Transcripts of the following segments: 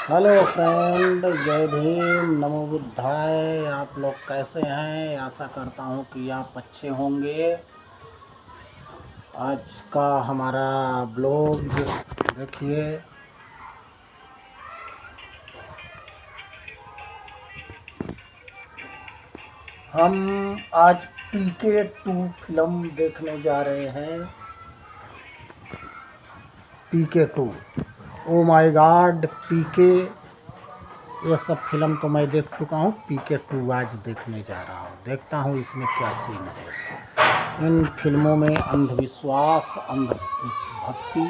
Hello friend, जय भीम, नमो बुद्धाय। आप लोग कैसे हैं? आशा करता हूँ कि आप अच्छे होंगे। आज का हमारा ब्लॉग देखिए। हम आज PK 2 फिल्म देखने जा रहे हैं। PK 2, oh my God, PK। ये सब फिल्म तो मैं देख चुका हूँ। PK 2 आज देखने जा रहा हूँ। देखता हूँ इसमें क्या सीन है। इन फिल्मों में अंधविश्वास, अंधभक्ति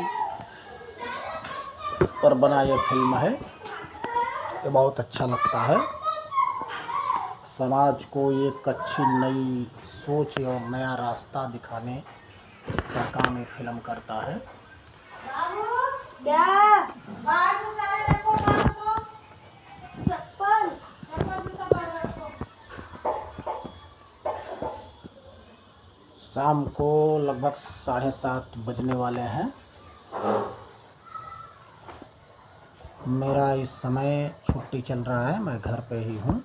पर बना ये फिल्म है। ये बहुत अच्छा लगता है। समाज को एक अच्छी नई सोच और नया रास्ता दिखाने का काम ये फिल्म करता है। शाम को लगभग 7:30 बजने वाले हैं। मेरा इस समय छुट्टी चल रहा है, मैं घर पे ही हूँ।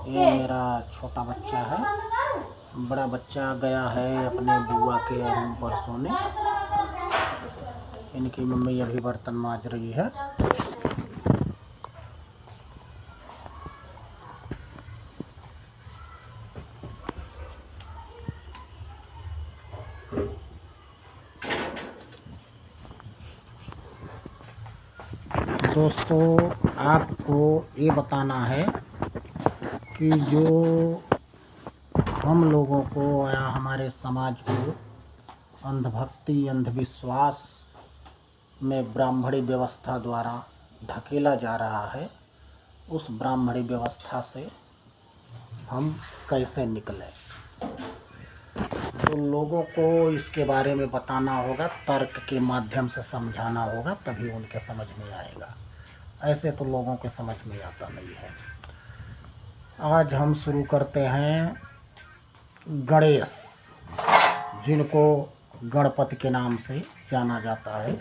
ये मेरा छोटा बच्चा है। बड़ा बच्चा गया है अपने बुआ के रूम पर सोने। इनकी मम्मी अभी बर्तन मांज रही है। दोस्तों, आपको ये बताना है कि जो हम लोगों को या हमारे समाज को अंधभक्ति, अंधविश्वास में ब्राह्मणी व्यवस्था द्वारा धकेला जा रहा है, उस ब्राह्मणी व्यवस्था से हम कैसे निकलें। तो लोगों को इसके बारे में बताना होगा, तर्क के माध्यम से समझाना होगा, तभी उनके समझ में आएगा। ऐसे तो लोगों के समझ में आता नहीं है। आज हम शुरू करते हैं गणेश, जिनको गणपति के नाम से जाना जाता है।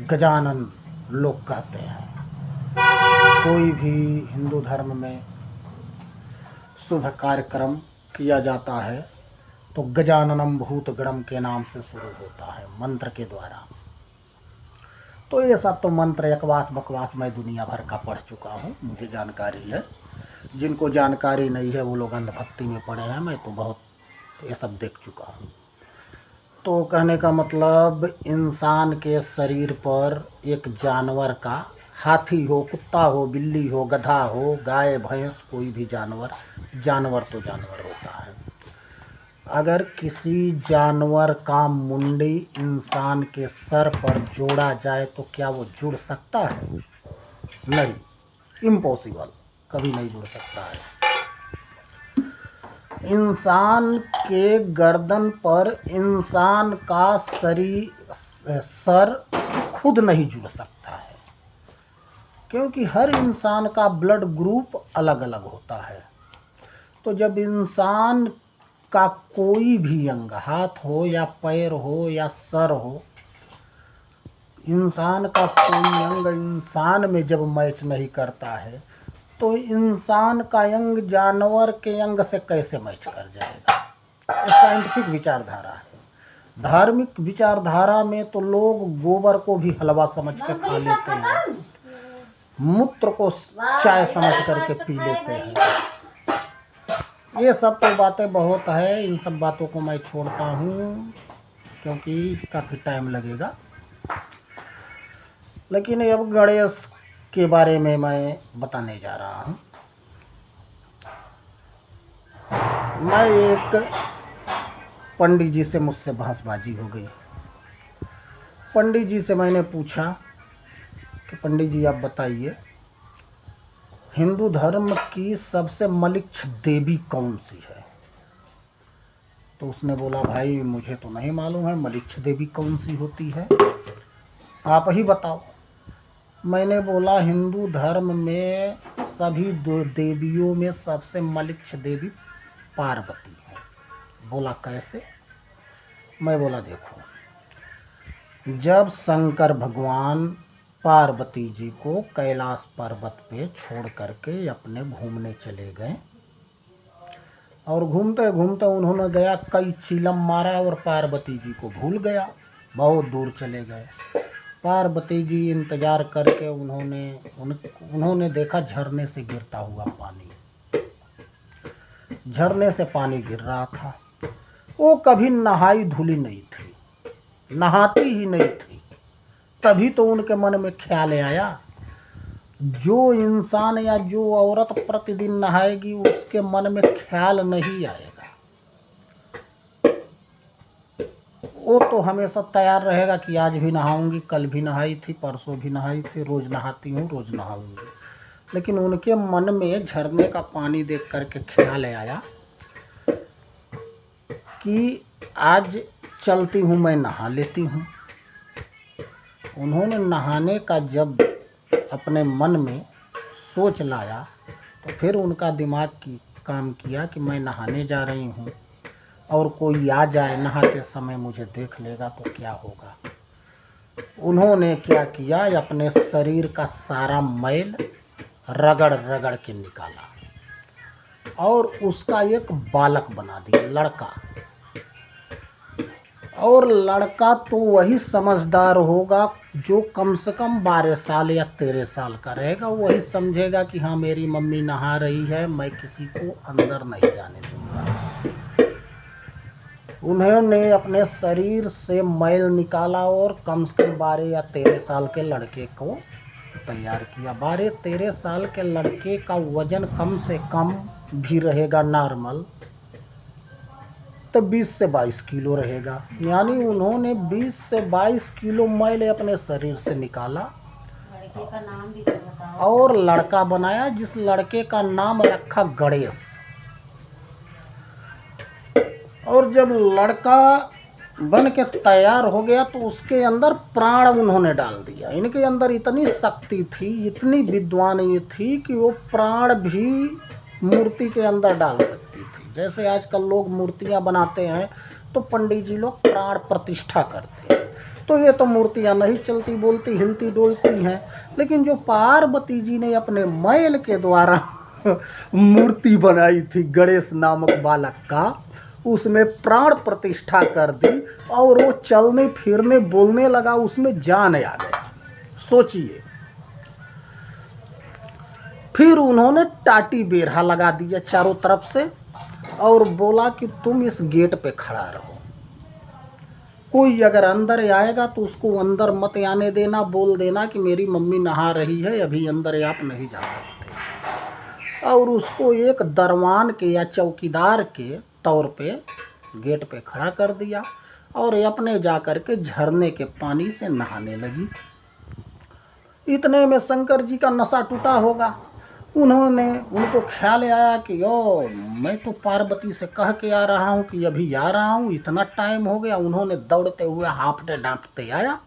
गजानन लोग कहते हैं। कोई भी हिंदू धर्म में शुभ कार्यक्रम किया जाता है तो गजाननम भूत गणम के नाम से शुरू होता है, मंत्र के द्वारा। तो ये सब तो मंत्र एकवास बकवास मैं दुनिया भर का पढ़ चुका हूँ, मुझे जानकारी है। जिनको जानकारी नहीं है वो लोग अंधभक्ति में पड़े हैं। मैं तो बहुत ये सब देख चुका हूँ। तो कहने का मतलब, इंसान के शरीर पर एक जानवर का, हाथी हो, कुत्ता हो, बिल्ली हो, गधा हो, गाय, भैंस, कोई भी जानवर, जानवर तो जानवर होता है। अगर किसी जानवर का मुंडी इंसान के सर पर जोड़ा जाए तो क्या वो जुड़ सकता है? नहीं, इम्पॉसिबल, कभी नहीं जुड़ सकता है। इंसान के गर्दन पर इंसान का सर खुद नहीं जुड़ सकता है, क्योंकि हर इंसान का ब्लड ग्रुप अलग अलग होता है। तो जब इंसान का कोई भी अंग, हाथ हो या पैर हो या सर हो, इंसान का कोई अंग इंसान में जब मैच नहीं करता है तो इंसान का अंग जानवर के अंग से कैसे मैच कर जाएगा? ये साइंटिफिक विचारधारा है। धार्मिक विचारधारा में तो लोग गोबर को भी हलवा समझ के खा लेते हैं, मूत्र को चाय समझ करके पी लेते हैं। ये सब तो बातें बहुत है, इन सब बातों को मैं छोड़ता हूँ क्योंकि काफ़ी टाइम लगेगा। लेकिन अब गणेश के बारे में मैं बताने जा रहा हूँ। मैं एक पंडित जी से, मुझसे बहसबाजी हो गई। पंडित जी से मैंने पूछा कि पंडित जी आप बताइए, हिंदू धर्म की सबसे मलिच्छ देवी कौन सी है? तो उसने बोला, भाई मुझे तो नहीं मालूम है मलिच्छ देवी कौन सी होती है, आप ही बताओ। मैंने बोला, हिंदू धर्म में सभी देवियों में सबसे मलिक्ष देवी पार्वती है। बोला कैसे? मैं बोला देखो, जब शंकर भगवान पार्वती जी को कैलाश पर्वत पे छोड़ करके अपने घूमने चले गए, और घूमते घूमते उन्होंने गया कई चीलम मारा और पार्वती जी को भूल गया, बहुत दूर चले गए। पार्वती जी इंतजार करके उन्होंने देखा झरने से गिरता हुआ पानी, झरने से पानी गिर रहा था। वो कभी नहाई धुली नहीं थी, नहाती ही नहीं थी। तभी तो उनके मन में ख्याल आया, जो इंसान या जो औरत प्रतिदिन नहाएगी उसके मन में ख्याल नहीं आएगा। वो तो हमेशा तैयार रहेगा कि आज भी नहाऊंगी, कल भी नहाई थी, परसों भी नहाई थी, रोज नहाती हूँ, रोज नहाऊंगी। लेकिन उनके मन में झरने का पानी देख करके ख्याल आया कि आज चलती हूँ, मैं नहा लेती हूँ। उन्होंने नहाने का जब अपने मन में सोच लाया तो फिर उनका दिमाग की काम किया कि मैं नहाने जा रही हूँ और कोई आ जाए नहाते समय मुझे देख लेगा तो क्या होगा। उन्होंने क्या किया, अपने शरीर का सारा मैल रगड़ रगड़ के निकाला और उसका एक बालक बना दिया, लड़का। और लड़का तो वही समझदार होगा जो कम से कम 12 साल या 13 साल का रहेगा। वही समझेगा कि हाँ मेरी मम्मी नहा रही है, मैं किसी को अंदर नहीं जाने दूंगा। उन्होंने अपने शरीर से मैल निकाला और कम से कम 12 या 13 साल के लड़के को तैयार किया। 12-13 साल के लड़के का वजन कम से कम भी रहेगा नॉर्मल तो 20 से 22 किलो रहेगा। यानी उन्होंने 20 से 22 किलो मैल अपने शरीर से निकाला, लड़के का नाम भी बताओ, और लड़का बनाया, जिस लड़के का नाम रखा गणेश। और जब लड़का बन के तैयार हो गया तो उसके अंदर प्राण उन्होंने डाल दिया। इनके अंदर इतनी शक्ति थी, इतनी विद्वान ये थी कि वो प्राण भी मूर्ति के अंदर डाल सकती थी। जैसे आजकल लोग मूर्तियां बनाते हैं तो पंडित जी लोग प्राण प्रतिष्ठा करते हैं, तो ये तो मूर्तियां नहीं चलती बोलती हिलती डोलती हैं। लेकिन जो पार्वती जी ने अपने मैल के द्वारा मूर्ति बनाई थी गणेश नामक बालक का, उसमें प्राण प्रतिष्ठा कर दी और वो चलने फिरने बोलने लगा, उसमें जान आ गया। सोचिए। फिर उन्होंने टाटी बेरहा लगा दिया चारों तरफ से और बोला कि तुम इस गेट पे खड़ा रहो, कोई अगर अंदर आएगा तो उसको अंदर मत आने देना, बोल देना कि मेरी मम्मी नहा रही है, अभी अंदर आप नहीं जा सकते। और उसको एक दरवान के या चौकीदार के तौर पे गेट पे खड़ा कर दिया और अपने जा कर के झरने के पानी से नहाने लगी। इतने में शंकर जी का नशा टूटा होगा। उनको ख्याल आया कि ओ मैं तो पार्वती से कह के आ रहा हूँ कि अभी आ रहा हूँ, इतना टाइम हो गया। उन्होंने दौड़ते हुए हांफते डांटते आया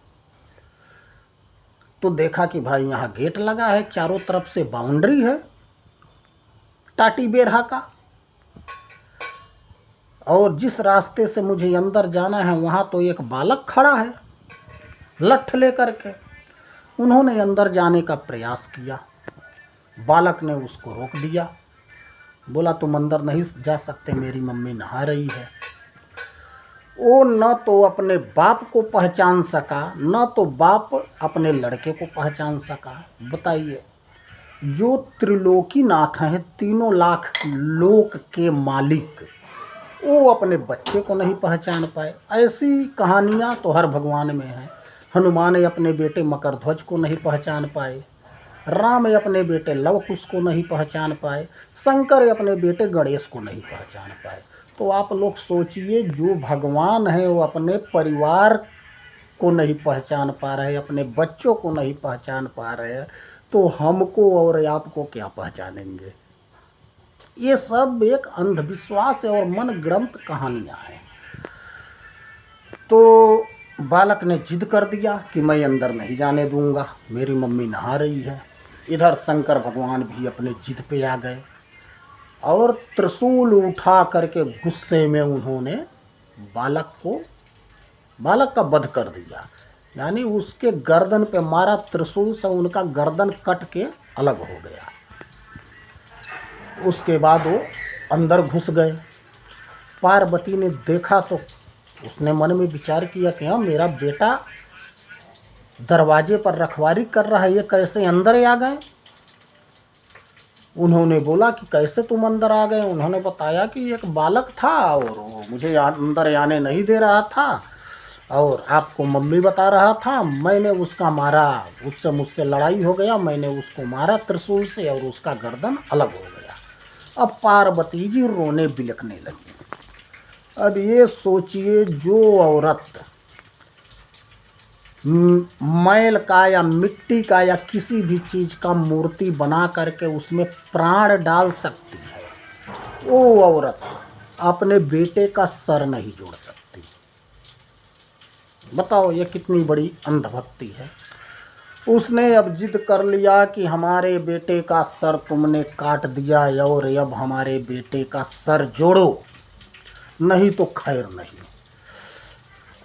तो देखा कि भाई यहाँ गेट लगा है, चारों तरफ से बाउंड्री है टाटी बेरहा का, और जिस रास्ते से मुझे अंदर जाना है वहाँ तो एक बालक खड़ा है लठ लेकर के। उन्होंने अंदर जाने का प्रयास किया, बालक ने उसको रोक दिया, बोला तुम अंदर नहीं जा सकते, मेरी मम्मी नहा रही है। वो न तो अपने बाप को पहचान सका, न तो बाप अपने लड़के को पहचान सका। बताइए, जो त्रिलोकीनाथ हैं, 3 लाख लोक के मालिक, वो अपने बच्चे को नहीं पहचान पाए। ऐसी कहानियाँ तो हर भगवान में हैं। हनुमान अपने बेटे मकरध्वज को नहीं पहचान पाए, राम अपने बेटे लव कुश को नहीं पहचान पाए, शंकर अपने बेटे गणेश को नहीं पहचान पाए। तो आप लोग सोचिए, जो भगवान है वो अपने परिवार को नहीं पहचान पा रहे, अपने बच्चों को नहीं पहचान पा रहे हैं, तो हमको और आपको क्या पहचानेंगे। ये सब एक अंधविश्वास है और मन ग्रंथ कहानियाँ हैं। तो बालक ने जिद कर दिया कि मैं अंदर नहीं जाने दूंगा, मेरी मम्मी नहा रही है। इधर शंकर भगवान भी अपने जिद पे आ गए और त्रिशूल उठा करके गुस्से में उन्होंने बालक का वध कर दिया, यानी उसके गर्दन पे मारा त्रिशूल से, उनका गर्दन कट के अलग हो गया। उसके बाद वो अंदर घुस गए। पार्वती ने देखा तो उसने मन में विचार किया कि हाँ, मेरा बेटा दरवाजे पर रखवारी कर रहा है, ये कैसे अंदर आ गए। उन्होंने बोला कि कैसे तुम अंदर आ गए। उन्होंने बताया कि एक बालक था और वो मुझे अंदर आने नहीं दे रहा था और आपको मम्मी बता रहा था, मैंने उसका मारा, उससे मुझसे लड़ाई हो गया, मैंने उसको मारा त्रिशूल से और उसका गर्दन अलग हो गया। अब पार्वती जी रोने बिलखने लगी। अब ये सोचिए, जो औरत मैल का या मिट्टी का या किसी भी चीज़ का मूर्ति बना करके उसमें प्राण डाल सकती है, वो औरत अपने बेटे का सर नहीं जोड़ सकती। बताओ ये कितनी बड़ी अंधभक्ति है। उसने अब जिद कर लिया कि हमारे बेटे का सर तुमने काट दिया और अब हमारे बेटे का सर जोड़ो, नहीं तो खैर नहीं।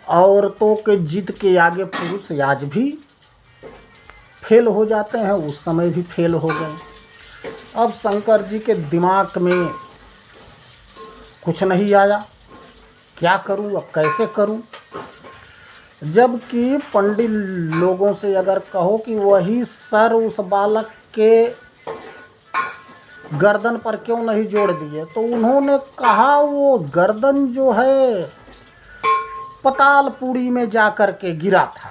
औरतों के जिद के आगे पुरुष आज भी फेल हो जाते हैं, उस समय भी फेल हो गए। अब शंकर जी के दिमाग में कुछ नहीं आया, क्या करूं, अब कैसे करूं। जबकि पंडित लोगों से अगर कहो कि वही सर उस बालक के गर्दन पर क्यों नहीं जोड़ दिए, तो उन्होंने कहा वो गर्दन जो है पतालपुरी में जा कर के गिरा था।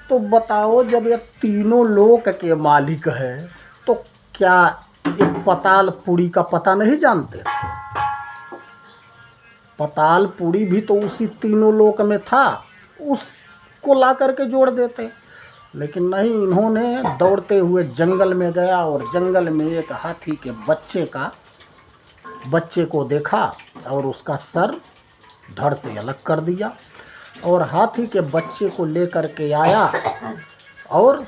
तो बताओ, जब ये तीनों लोक के मालिक है तो क्या ये पतालपुरी का पता नहीं जानते थे? पतालपुरी भी तो उसी तीनों लोक में था, उसको ला करके जोड़ देते। लेकिन नहीं, इन्होंने दौड़ते हुए जंगल में गया और जंगल में एक हाथी के बच्चे को देखा और उसका सर धड़ से अलग कर दिया और हाथी के बच्चे को लेकर के आया और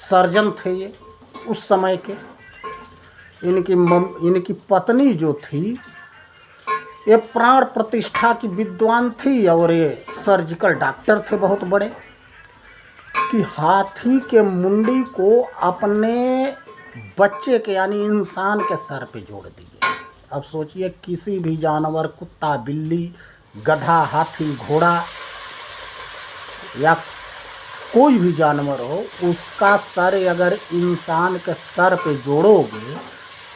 सर्जन थे ये उस समय के। इनकी पत्नी जो थी ये प्राण प्रतिष्ठा की विद्वान थी और ये सर्जिकल डॉक्टर थे बहुत बड़े, कि हाथी के मुंडी को अपने बच्चे के यानी इंसान के सर पे जोड़ दिए। अब सोचिए, किसी भी जानवर, कुत्ता, बिल्ली, गधा, हाथी, घोड़ा या कोई भी जानवर हो, उसका सर अगर इंसान के सर पे जोड़ोगे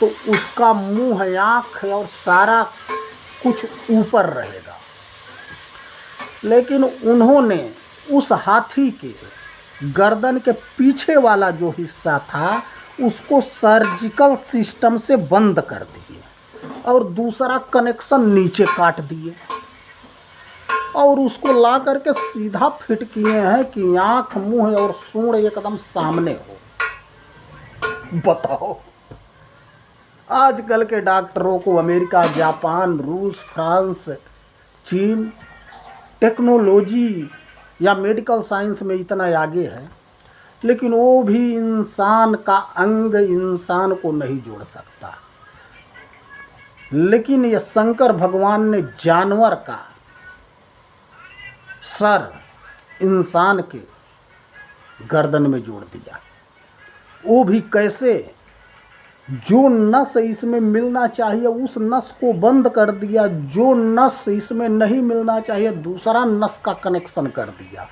तो उसका मुंह, आँख और सारा कुछ ऊपर रहेगा। लेकिन उन्होंने उस हाथी के गर्दन के पीछे वाला जो हिस्सा था उसको सर्जिकल सिस्टम से बंद कर दिए और दूसरा कनेक्शन नीचे काट दिए और उसको ला करके सीधा फिट किए हैं कि आँख, मुंह और सूंड एकदम सामने हो। बताओ, आजकल के डॉक्टरों को अमेरिका, जापान, रूस, फ्रांस, चीन टेक्नोलॉजी या मेडिकल साइंस में इतना आगे है, लेकिन वो भी इंसान का अंग इंसान को नहीं जोड़ सकता। लेकिन ये शंकर भगवान ने जानवर का सर इंसान के गर्दन में जोड़ दिया। वो भी कैसे? जो नस इसमें मिलना चाहिए उस नस को बंद कर दिया, जो नस इसमें नहीं मिलना चाहिए दूसरा नस का कनेक्शन कर दिया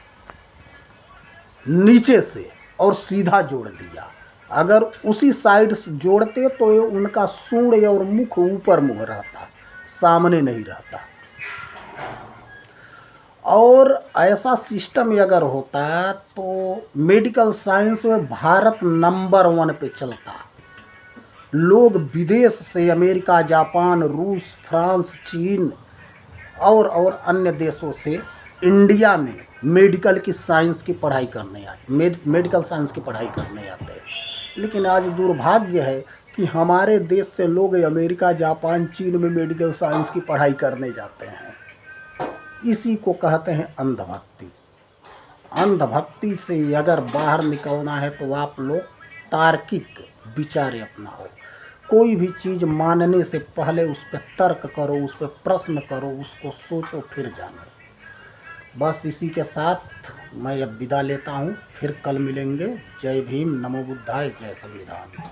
नीचे से और सीधा जोड़ दिया। अगर उसी साइड से जोड़ते तो ये उनका सूंड और मुख ऊपर मुँह रहता, सामने नहीं रहता। और ऐसा सिस्टम अगर होता तो मेडिकल साइंस में भारत नंबर 1 पे चलता। लोग विदेश से, अमेरिका, जापान, रूस, फ्रांस, चीन और अन्य देशों से इंडिया में मेडिकल साइंस की पढ़ाई करने आते हैं। लेकिन आज दुर्भाग्य है कि हमारे देश से लोग अमेरिका, जापान, चीन में मेडिकल साइंस की पढ़ाई करने जाते हैं। इसी को कहते हैं अंधभक्ति। अंधभक्ति से अगर बाहर निकलना है तो आप लोग तार्किक विचार अपनाओ। कोई भी चीज़ मानने से पहले उस पर तर्क करो, उस पर प्रश्न करो, उसको सोचो फिर जानो। बस इसी के साथ मैं अब विदा लेता हूँ, फिर कल मिलेंगे। जय भीम, नमो बुद्धाय, जय संविधान।